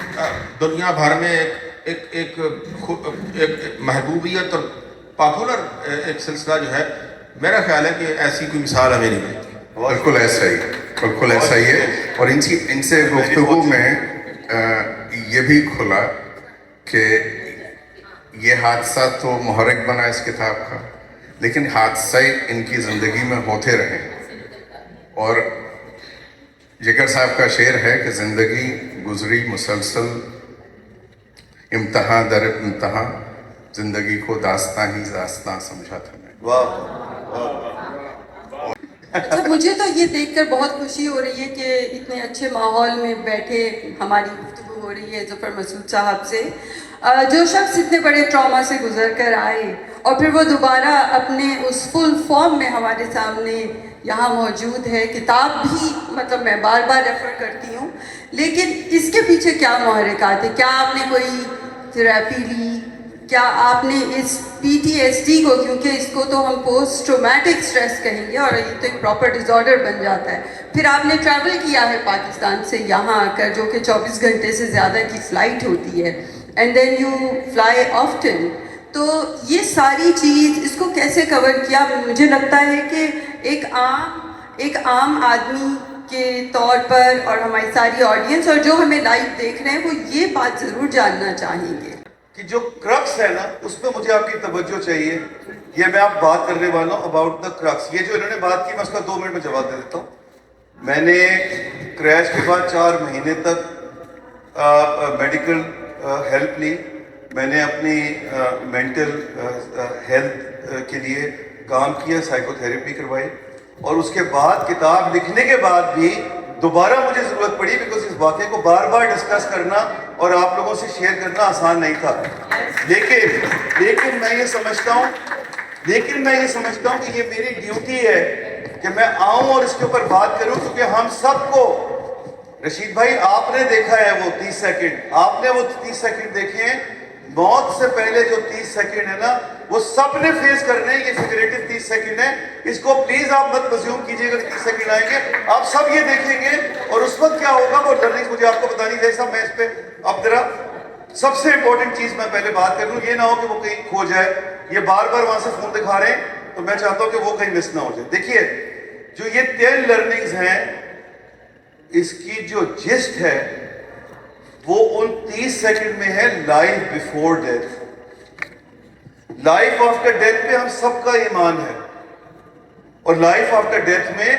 [SPEAKER 1] دنیا بھر میں ایک محبوبیت اور پاپولر ایک سلسلہ جو ہے. میرا خیال ہے کہ ایسی کوئی مثال ہمیں نہیں ملتی.
[SPEAKER 2] بالکل ایسا ہی، بالکل ایسا ہی ہے. اور ان سے گفتگو میں یہ بھی کھلا کہ یہ حادثہ تو محرک بنا اس کتاب کا، لیکن حادثے ان کی زندگی میں ہوتے رہے. اور جگر صاحب کا شعر ہے کہ زندگی گزری مسلسل امتحان در امتحان، زندگی کو داستان ہی داستان سمجھا تھا میں.
[SPEAKER 4] اچھا، مجھے تو یہ دیکھ کر بہت خوشی ہو رہی ہے کہ اتنے اچھے ماحول میں بیٹھے ہماری گفتگو ہو رہی ہے ظفر مسعود صاحب سے. جو شخص اتنے بڑے ٹراما سے گزر کر آئے اور پھر وہ دوبارہ اپنے اس فل فارم میں ہمارے سامنے یہاں موجود ہے. کتاب بھی مطلب میں بار بار ریفر کرتی ہوں، لیکن اس کے پیچھے کیا محرکات ہے؟ کیا آپ نے کوئی تھراپی لی؟ کیا آپ نے اس PTSD کو، کیونکہ اس کو تو ہم پوسٹ ٹرومیٹک اسٹریس کہیں گے اور یہ تو ایک پراپر ڈس آرڈر بن جاتا ہے. پھر آپ نے ٹریول کیا ہے پاکستان سے یہاں آ کر، جو کہ 24 گھنٹے سے زیادہ کی فلائٹ ہوتی ہے، and then you fly often. تو یہ ساری چیز اس کو کیسے کور کیا؟ مجھے لگتا ہے کہ ایک عام آدمی کے طور پر اور ہماری ساری آڈینس اور جو ہمیں لائیو دیکھ رہے ہیں وہ یہ بات ضرور جاننا چاہیں گے
[SPEAKER 3] کہ جو کرکس ہے نا اس پہ مجھے آپ کی توجہ چاہیے. یہ میں آپ بات کرنے والا ہوں اباؤٹ دا کرکس. یہ جو انہوں نے بات کی میں اس کا 2 منٹ میں جواب دے دیتا ہوں. میں نے کریش کے بعد 4 مہینے تک میڈیکل ہیلپ لی. میں نے اپنی مینٹل ہیلتھ کے لیے کام کیا، سائیکو تھیراپی کروائی، اور اس کے بعد کتاب لکھنے کے بعد بھی
[SPEAKER 5] دوبارہ مجھے ضرورت پڑی بیکاز اس واقعے کو بار بار ڈسکس کرنا اور آپ لوگوں سے شیئر کرنا آسان نہیں تھا. لیکن میں یہ سمجھتا ہوں کہ یہ میری ڈیوٹی ہے کہ میں آؤں اور اس کے اوپر بات کروں, کیونکہ ہم سب کو, رشید بھائی آپ نے دیکھا ہے وہ 30 سیکنڈ, آپ نے وہ 30 سیکنڈ دیکھے ہیں, موت سے پہلے جو 30 سیکنڈ ہے نا وہ سب نے فیس کرنے ہیں. یہ فگریٹو 30 سیکنڈ ہے, اس کو پلیز آپ مت مزیوم کیجئے گا کہ 30 سیکنڈ آئیں گے, آپ سب یہ دیکھیں گے اور اس وقت کیا ہوگا وہ لرننگ مجھے آپ کو بتانی ہے. صاحب میں اس پہ اب ذرا سب سے امپورٹنٹ چیز میں پہلے بات کر لوں, یہ نہ ہو کہ وہ کہیں کھو جائے. یہ بار بار وہاں سے فون دکھا رہے ہیں تو میں چاہتا ہوں کہ وہ کہیں مس نہ ہو جائے. دیکھیے جو یہ 10 لرننگز ہیں, اس کی جو جسٹ ہے وہ ان 30 سیکنڈ میں ہے life before death. Life after death پہ ہم سب کا ایمان ہے, اور لائف آفٹر ڈیتھ میں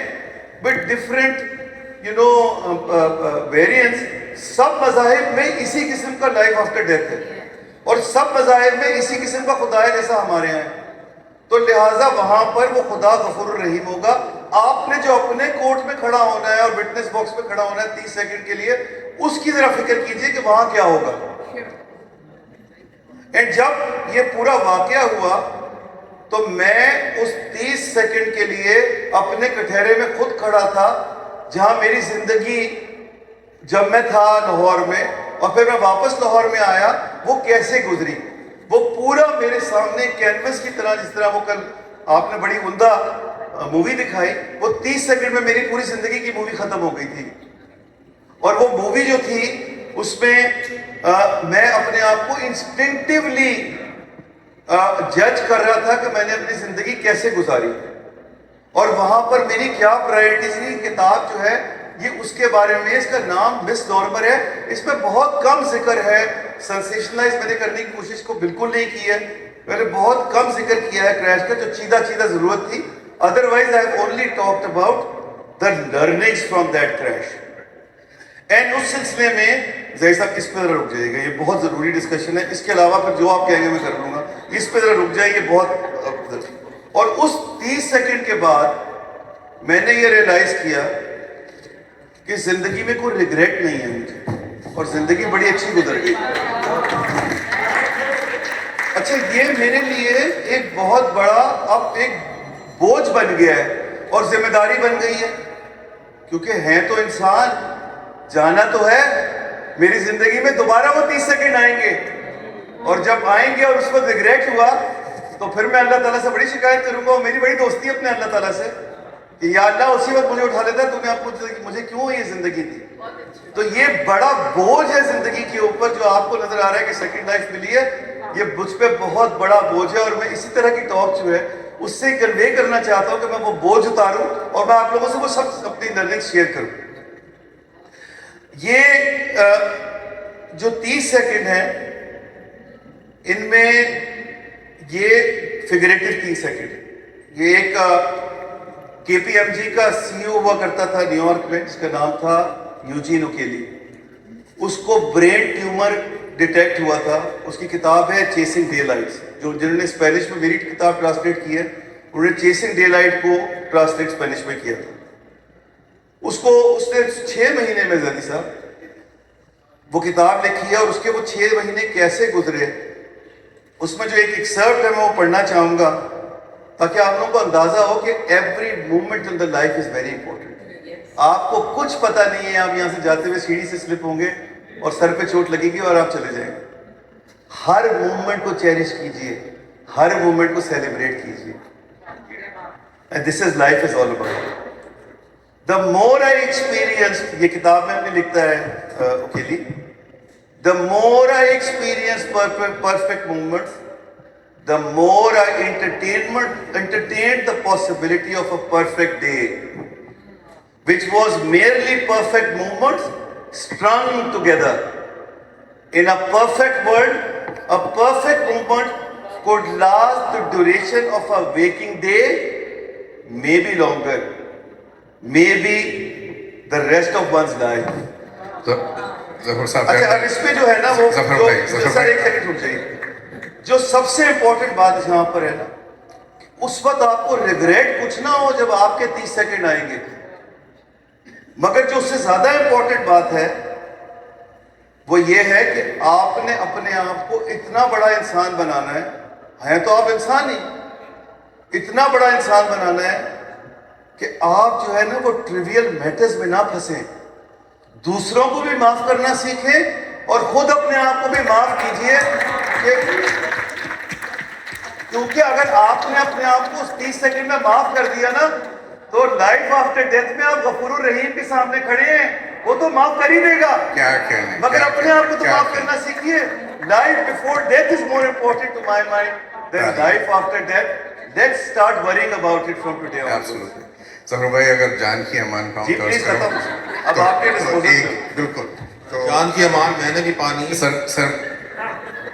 [SPEAKER 5] بٹ ڈفرینٹ ویریئنس, سب مذاہب میں اسی قسم کا لائف آفٹر ڈیتھ ہے, اور سب مذاہب میں اسی قسم کا خدا ہے جیسا ہمارے یہاں ہے. تو لہٰذا وہاں پر وہ خدا غفور الرحیم ہوگا. آپ نے جو اپنے کورٹ میں کھڑا ہونا ہے اور وٹنس باکس میں کھڑا ہونا ہے 30 سیکنڈ کے لیے, اس کی ذرا فکر کیجئے کہ وہاں کیا ہوگا. اور جب یہ پورا واقعہ ہوا تو میں اس 30 سیکنڈ کے لیے اپنے کٹہرے میں خود کھڑا تھا, جہاں میری زندگی جب میں تھا لاہور میں اور پھر میں واپس لاہور میں آیا وہ کیسے گزری. وہ پورا میرے سامنے کینوس کی طرح, جس طرح وہ کل آپ نے بڑی عمدہ مووی دکھائی, وہ 30 سیکنڈ میں میری پوری زندگی کی مووی ختم ہو گئی تھی. اور وہ مووی جو تھی اس میں میں اپنے آپ کو انسٹنکٹیولی جج کر رہا تھا کہ میں نے اپنی زندگی کیسے گزاری, اور وہاں پر میری کیا پرائرٹیز تھی. کتاب جو ہے یہ اس کے بارے میں, اس کا نام مس نارمل ہے. اس میں بہت کم ذکر ہے, سنسیشنلائز میں نے کرنے کی کوشش کو بالکل نہیں کی ہے, میں نے بہت کم ذکر کیا ہے کریش کا, جو چیدہ ضرورت تھی. Otherwise I have only talked about the learnings from that crash. And اس سلسلے میں ظاہر صاحب اس پہ ذرا رک جائے گا, یہ بہت ضروری ڈسکشن ہے. اس کے علاوہ پھر جو آپ کہیں گے میں کر لوں گا, اس پہ ذرا رک جائے, یہ بہت. اور اس 30 سیکنڈ کے بعد میں نے یہ ریئلائز کیا کہ زندگی میں کوئی ریگریٹ نہیں ہے مجھے, اور زندگی بڑی اچھی گزر گئی. اچھا, یہ میرے لیے ایک بہت بڑا اب ایک بوجھ بن گیا ہے اور ذمہ داری بن گئی ہے, کیونکہ ہیں تو انسان, جانا تو ہے. میری زندگی میں دوبارہ وہ 30 سیکنڈ آئیں گے, اور جب آئیں گے اور اس وقت ریگریٹ ہوا تو پھر میں اللہ تعالیٰ سے بڑی شکایت کروں گا. اور میری بڑی دوستی ہے اپنے اللہ تعالیٰ سے کہ یا اللہ اسی وقت مجھے اٹھا لیتا ہے, تو نے آپ کو مجھے کیوں یہ زندگی دی. تو یہ بڑا بوجھ ہے زندگی کے اوپر, جو آپ کو نظر آ رہا ہے کہ سیکنڈ لائف ملی ہے, یہ مجھ پہ بہت بڑا بوجھ ہے. اور میں اسی طرح کی ٹاک جو ہے اس سے کنوے کرنا چاہتا ہوں کہ میں وہ بوجھ اتاروں اور میں آپ لوگوں سے وہ سب اپنی لرننگ شیئر کروں. یہ جو 30 سیکنڈ ہیں ان میں یہ فگریٹو 30 سیکنڈ, یہ ایک کے پی ایم جی کا سی او ہوا کرتا تھا نیو یارک میں, جس کا نام تھا یوجین اوکیلی. اس کو برین ٹیومر ڈیٹیکٹ ہوا تھا. اس کی کتاب ہے چیسنگ ڈے لائٹس, جنہوں نے اسپینش میں میری کتاب ٹرانسلیٹ کی ہے, انہوں نے چیسنگ ڈے لائٹ کو ٹرانسلیٹ اسپینش میں کیا تھا. اس نے 6 مہینے میں زیادی صاحب وہ کتاب لکھی ہے, اور اس کے وہ 6 مہینے کیسے گزرے اس میں جو ایک ایکسرپٹ ہے میں وہ پڑھنا چاہوں گا, تاکہ آپ لوگوں کو اندازہ ہو کہ every moment in the life is very important. آپ کو کچھ پتہ نہیں ہے, آپ یہاں سے جاتے ہوئے سیڑھی سے سلپ ہوں گے اور سر پہ چوٹ لگے گی اور آپ چلے جائیں گے. ہر مومنٹ کو چیریش کیجئے, ہر مومنٹ کو سیلیبریٹ کیجئے. And this is life is all about. The more I experience, یہ کتاب میں اپنے لکھتا ہے اوکیلی, the more I experience perfect moments, the more I entertained the possibility of a perfect day, which was merely perfect moments strung together. In a perfect world, a perfect moment could last the duration of a waking day, maybe longer, maybe the rest of one's life.
[SPEAKER 2] ظفر صاحب,
[SPEAKER 5] اچھا اب اس پہ جو ہے نا وہ سر ایک سیکنڈ رک جائیے. جو سب سے امپورٹنٹ بات یہاں پر ہے نا, اس وقت آپ کو ریگریٹ کچھ نہ ہو جب آپ کے 30 سیکنڈ آئیں گے. مگر جو اس سے زیادہ امپورٹنٹ بات ہے وہ یہ ہے کہ آپ نے اپنے آپ کو اتنا بڑا انسان بنانا ہے تو آپ انسان ہی، اتنا بڑا انسان بنانا ہے کہ آپ جو ہے نا وہ ٹریویل میٹرز میں نہ پھنسیں، دوسروں کو بھی معاف کرنا سیکھیں اور خود اپنے آپ کو بھی معاف کیجئے کیونکہ اگر آپ نے اپنے آپ کو 30 سیکنڈ میں معاف کر دیا نا تو لائف آفٹر ڈیتھ میں آپ غفور الرحیم کے سامنے کھڑے ہیں، وہ تو معاف کر ہی دے گا،
[SPEAKER 2] کیا کہنے
[SPEAKER 5] مگر اپنے آپ کو تو معاف کرنا سیکھیے. Life before death is more important to my mind than life after death. Let's start worrying about it from today on.
[SPEAKER 2] Zafar بھائی اگر جان کی امان کا
[SPEAKER 5] جی پلیز ختم، اب آپ کے ڈسپوزل.
[SPEAKER 2] بالکل. تو
[SPEAKER 1] جان کی امان میں نے بھی پانی ہے.
[SPEAKER 2] سر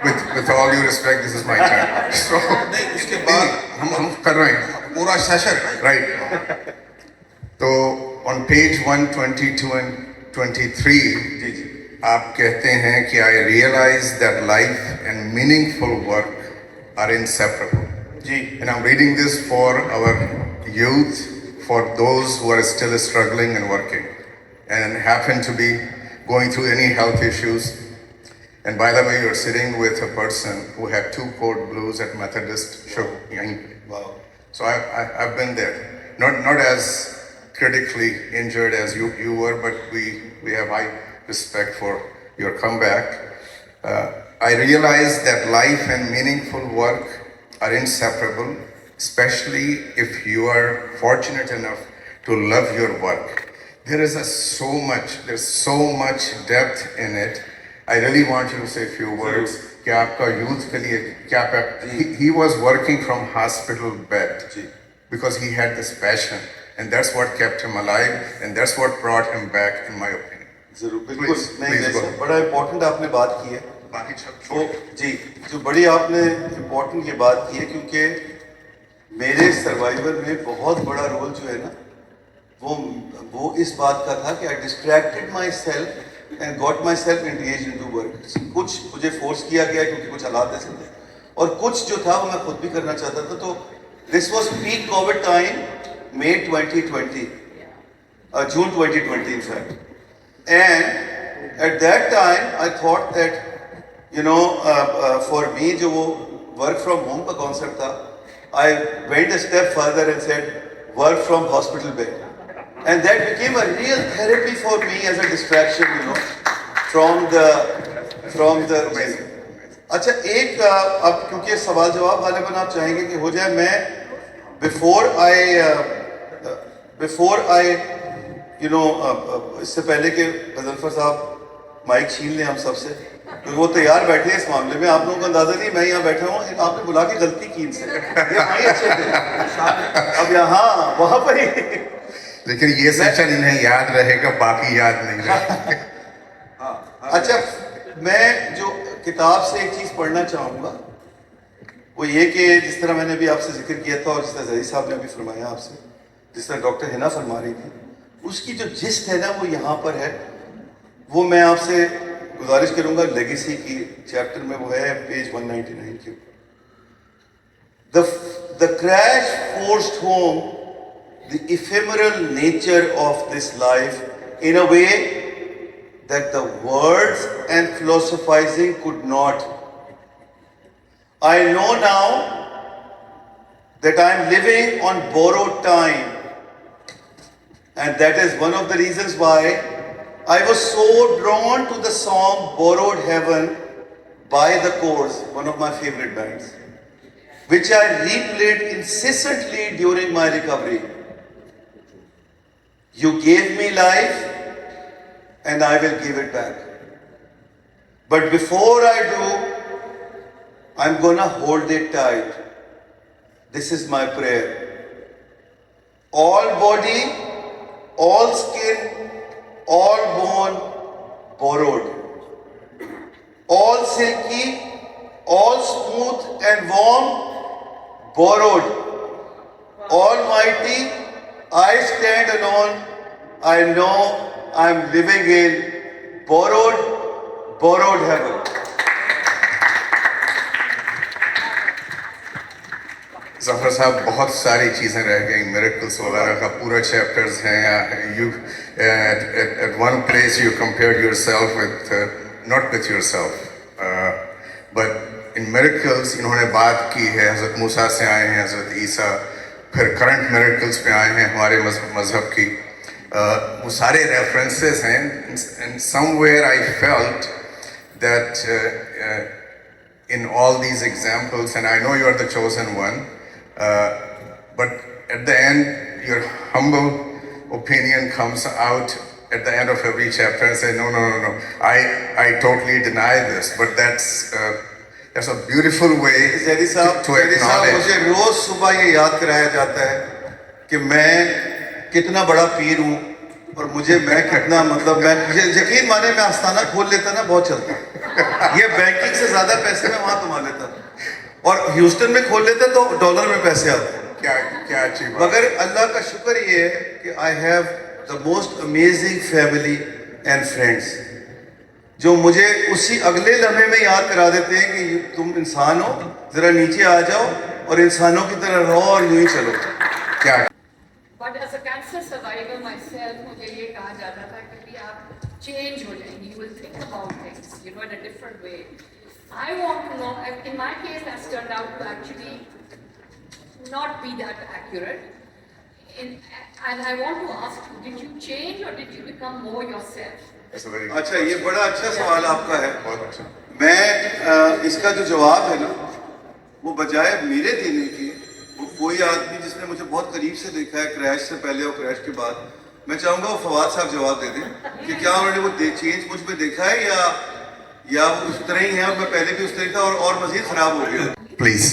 [SPEAKER 2] with all due respect, this is my time. So
[SPEAKER 1] نہیں اس کے بعد
[SPEAKER 2] ہم کر رہے ہیں
[SPEAKER 1] پورا سیشن
[SPEAKER 2] رائٹ. تو on page 122 and 23 آپ کہتے ہیں کہ I realize that life and meaningful work are inseparable.
[SPEAKER 5] G
[SPEAKER 2] And I'm reading this for our youth, for those who are still struggling and working and happen to be going through any health issues. And by the way, you're sitting with a person who had 2 code blues at Methodist Shuk.
[SPEAKER 5] Wow.
[SPEAKER 2] So I've been there. Not as critically injured as you were, but we have high respect for your comeback. I realize that life and meaningful work are inseparable, especially if you are fortunate enough to love your work. There's so much depth in it. I really want you to say a few words. کہ آپ کا youth کے لیے کیا he was working from hospital bed because he had this passion and that's what kept him alive and that's what brought him back in my opinion.
[SPEAKER 5] ضرور بالکل.
[SPEAKER 2] Please,
[SPEAKER 5] نہیں
[SPEAKER 2] please
[SPEAKER 5] جیسا
[SPEAKER 2] go.
[SPEAKER 5] بڑا امپورٹنٹ آپ نے بات کی ہے.
[SPEAKER 2] باقی سب
[SPEAKER 5] وہ جی جو بڑی آپ نے امپورٹنٹ یہ بات کی ہے کیونکہ میرے سروائیور میں بہت بڑا رول جو ہے نا وہ اس بات کا تھا کہ I distracted myself and got myself engaged into work. کچھ مجھے فورس کیا گیا کیونکہ کچھ حالات ایسے تھے اور کچھ جو تھا وہ میں خود بھی کرنا چاہتا تھا. تو this was peak COVID time, May 2020, June 2020 in fact. And at that time I thought that for me جو وہ work from home کا concept تھا, I went a step further and said work from hospital bed. And that became a real therapy for me as a distraction, from the. اچھا ایک اب کیونکہ سوال جواب غالباً آپ چاہیں گے کہ ہو جائے, میں before I اس سے پہلے کہ غضنفر صاحب مائک چھین لیں ہم سب سے کیونکہ وہ تیار بیٹھے ہیں اس معاملے میں. آپ لوگوں کو اندازہ نہیں میں یہاں بیٹھا ہوں, آپ نے بلا کے غلطی کی ان سے, یہ اچھے تھے اب یہاں وہاں پر ہی.
[SPEAKER 2] لیکن یہ سیشن انہیں یاد رہے گا, باقی یاد نہیں رہے.
[SPEAKER 5] اچھا میں جو کتاب سے ایک چیز پڑھنا چاہوں گا وہ یہ کہ جس طرح میں نے ابھی آپ سے ذکر کیا تھا اور جس طرح زہری صاحب نے بھی فرمایا آپ سے, جس طرح ڈاکٹر حنا فرما رہی تھی, اس کی جو جسٹ ہے نا وہ یہاں پر ہے. وہ میں آپ سے گزارش کروں گا لیگیسی کی چیپٹر میں, وہ ہے پیج 199 کے اوپر. The crash forced home the ephemeral nature of this life in a way that the words and philosophizing could not. I know now that I am living on borrowed time, and that is one of the reasons why I was so drawn to the song Borrowed Heaven by The Course, one of my favorite bands, which I replayed incessantly during my recovery. You gave me life and I will give it back. But before I do, I'm gonna hold it tight. This is my prayer. All body, all skin, all bone, borrowed. All silky, all smooth and warm, borrowed. Almighty, I stand alone. I know I'm living in borrowed heaven.
[SPEAKER 2] ظفر صاحب بہت ساری چیزیں رہ گئیں, میریکلس وغیرہ کا پورا چیپٹرز ہیں. You at one place you compare yourself with not with yourself, but in miracles انہوں نے بات کی ہے, حضرت موسیٰ سے آئے ہیں, حضرت عیسیٰ, پھر کرنٹ میریکلس پہ آئے ہیں ہمارے مذہب کی. وہ سارے ریفرنسز ہیں. And some where I felt that in all these examples, and I know you are the chosen one, but at the end, your humble opinion comes out at the end of every chapter and say, no, I totally deny this, but that's a beautiful way
[SPEAKER 5] Zaidi صاحب
[SPEAKER 2] to acknowledge.
[SPEAKER 5] مجھے روز صبح یہ یاد کرایا جاتا ہے کہ میں کتنا بڑا پیر ہوں, اور میں کتنا میں یقین مانے میں آستانہ کھول لیتا نا, بہت چلتا. یہ بینکنگ سے زیادہ پیسے میں وہاں کما لیتا, اور ہیوسٹن میں کھول لیتا تو ڈالر میں پیسے آتے.
[SPEAKER 2] کیا اچھی بات.
[SPEAKER 5] مگر اللہ کا شکر یہ ہے کہ I have the most amazing family and friends, جو مجھے اسی اگلے لمحے میں یاد کرا دیتے ہیں کہ تم انسان ہو, ذرا نیچے آ جاؤ اور انسانوں کی طرح رہو اور یوں ہی چلو.
[SPEAKER 2] کیا
[SPEAKER 6] But as a cancer survivor myself, مجھے یہ کہا جاتا تھا کہ بھی آپ چینج ہو جائیں گے, you will think about things, you know, in a different way. I want to know, in my case, that's turned out to actually not be that accurate. And I want to ask you, did you change or did you become more yourself?
[SPEAKER 5] اچھا, یہ بڑا اچھا سوال آپ کا ہے.
[SPEAKER 2] بہت اچھا.
[SPEAKER 5] میں اس کا جو جواب ہے نا, وہ بجائے میرے دینے کی, وہ کوئی آدمی جس نے مجھے بہت قریب سے دیکھا ہے, کریش سے پہلے اور کریش کے بعد, میں چاہوں گا وہ فواد صاحب جواب دے دیں کہ کیا انہوں نے وہ چینج مجھ میں دیکھا ہے یا وہ اس طرح ہی ہے, اور میں پہلے بھی اس طرح تھا اور مزید خراب ہو گیا.
[SPEAKER 2] پلیز.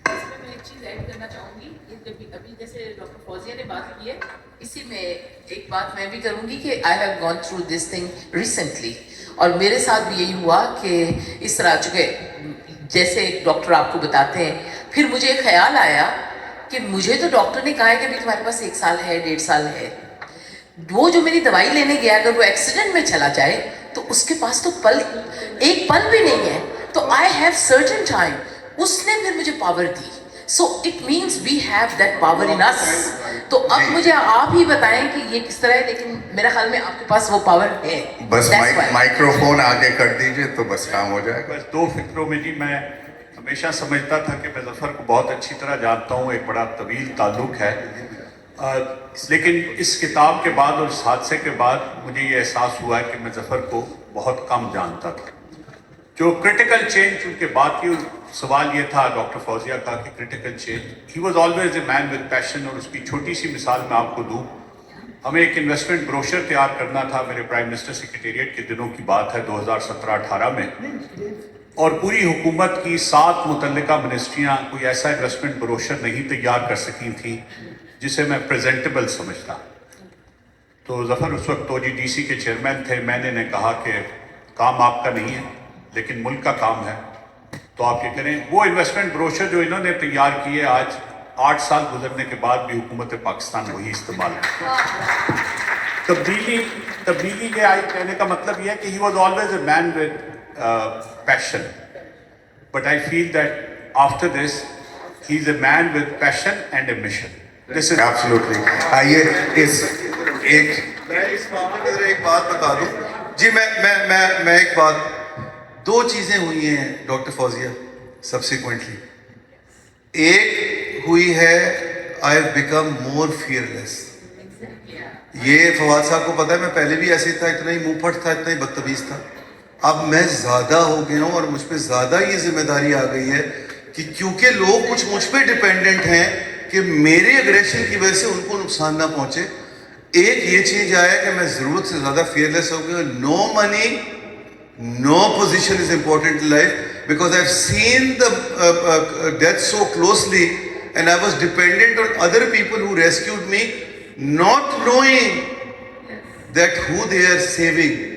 [SPEAKER 6] اس میں ایک چیز ایڈ کرنا چاہوں گی, ابھی جیسے ڈاکٹر فوزیہ نے بات کی ہے, اسی میں ایک بات میں بھی کروں گی کہ I have gone through this thing recently, اور میرے ساتھ بھی یہی ہوا کہ اس طرح چونکہ جیسے ایک ڈاکٹر آپ کو بتاتے ہیں, پھر مجھے ایک خیال آیا کہ مجھے تو ڈاکٹر نے کہا ہے کہ ابھی تمہارے پاس 1 سال ہے, 1.5 سال ہے. وہ جو میری دوائی لینے گیا, اگر وہ ایکسیڈنٹ میں چلا جائے تو اس کے پاس تو ایک پل بھی نہیں ہے, تو آئی ہیو سرٹن ٹائم. اس نے پھر مجھے پاور دی. So it means we have that power in us. تو اب مجھے آپ ہی بتائیں کہ یہ کس طرح ہے, لیکن میرا خیال میں آپ کے پاس وہ پاور ہے.
[SPEAKER 2] بس مائکروفون آگے کر دیجئے تو بس کام ہو جائے گا.
[SPEAKER 7] بس 2 فکروں میں جی, میں ہمیشہ سمجھتا تھا کہ میں ظفر کو بہت اچھی طرح جانتا ہوں, ایک بڑا طویل تعلق ہے, لیکن اس کتاب کے بعد اور اس حادثے کے بعد مجھے یہ احساس ہوا ہے کہ میں ظفر کو بہت کم جانتا تھا. جو کرٹیکل چینج ان کے بات کی, سوال یہ تھا ڈاکٹر فوزیہ کا کہ critical change, he was always a man with passion. اور اس کی چھوٹی سی مثال میں آپ کو دوں, ہمیں ایک انویسٹمنٹ بروشر تیار کرنا تھا, میرے پرائم منسٹر سیکریٹریٹ کے دنوں کی بات ہے 2017-18 میں, اور پوری حکومت کی 7 متعلقہ منسٹریاں کوئی ایسا انویسٹمنٹ بروشر نہیں تیار کر سکی تھیں جسے میں پریزنٹیبل سمجھتا. تو ظفر اس وقت توجی ڈی سی کے چیئرمین تھے. میں نے کہا کہ کام آپ کا نہیں ہے لیکن ملک کا کام ہے, تو آپ یہ کریں. وہ انویسٹمنٹ بروشر جو انہوں نے تیار کیے, آج 8 سال گزرنے کے بعد بھی حکومت پاکستان وہی استعمال ہے. تبدیلی یہ آئی, کہنے کا مطلب یہ ہے کہ he was always a man with passion, but I feel that after this he is a man with passion and a mission. This is
[SPEAKER 2] absolutely. آئیے اس
[SPEAKER 5] ایک بات بتا دوں جی, میں ایک بات, 2 چیزیں ہوئی ہیں ڈاکٹر فوزیہ سبسیکوینٹلی. ایک ہوئی ہے I have become more fearless. یہ فواد صاحب کو پتا ہے, میں پہلے بھی ایسے تھا, اتنا ہی منہ پھٹ تھا, اتنا ہی بدتمیز تھا. اب میں زیادہ ہو گیا ہوں اور مجھ پہ زیادہ یہ ذمہ داری آ گئی ہے کہ کیونکہ لوگ کچھ مجھ پہ ڈیپینڈنٹ ہیں کہ میرے اگریشن کی وجہ سے ان کو نقصان نہ پہنچے. ایک یہ چیز آیا کہ میں ضرورت سے زیادہ فیئرلیس ہو گیا. No money, no position is important in life, because I have seen the death so closely and I was dependent on other people who rescued me, not knowing that who they are saving.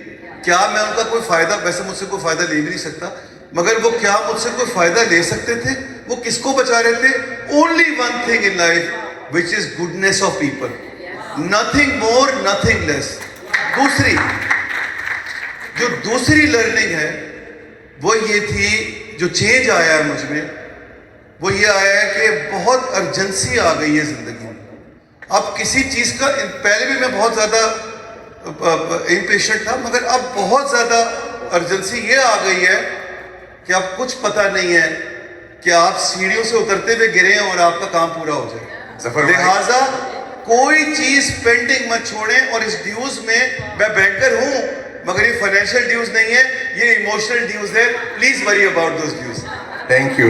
[SPEAKER 5] کیا میں ان کا کوئی فائدہ, ویسے مجھ سے کوئی فائدہ لے بھی نہیں سکتا, مگر وہ کیا مجھ سے کوئی فائدہ لے سکتے تھے؟ وہ کس کو بچا رہے تھے؟ only one thing in life, which is goodness of people. Nothing more, nothing less. دوسری لرننگ ہے وہ یہ تھی, جو چینج آیا ہے مجھ میں, وہ یہ آیا ہے کہ بہت ارجنسی آ گئی ہے زندگی میں. اب کسی چیز کا, پہلے بھی میں بہت زیادہ امپیشنٹ تھا, مگر اب بہت زیادہ ارجنسی یہ آ گئی ہے کہ اب کچھ پتہ نہیں ہے کہ آپ سیڑھیوں سے اترتے ہوئے گرے ہیں اور آپ کا کام پورا ہو جائے. لہٰذا کوئی چیز پینڈنگ مت چھوڑیں. اور اس ڈیوز میں بینکر ہوں مگر یہ فائنینشیل ڈیوز نہیں ہے, یہ ایموشنل ڈیوز ہے. Please worry about those dues.
[SPEAKER 2] Thank you.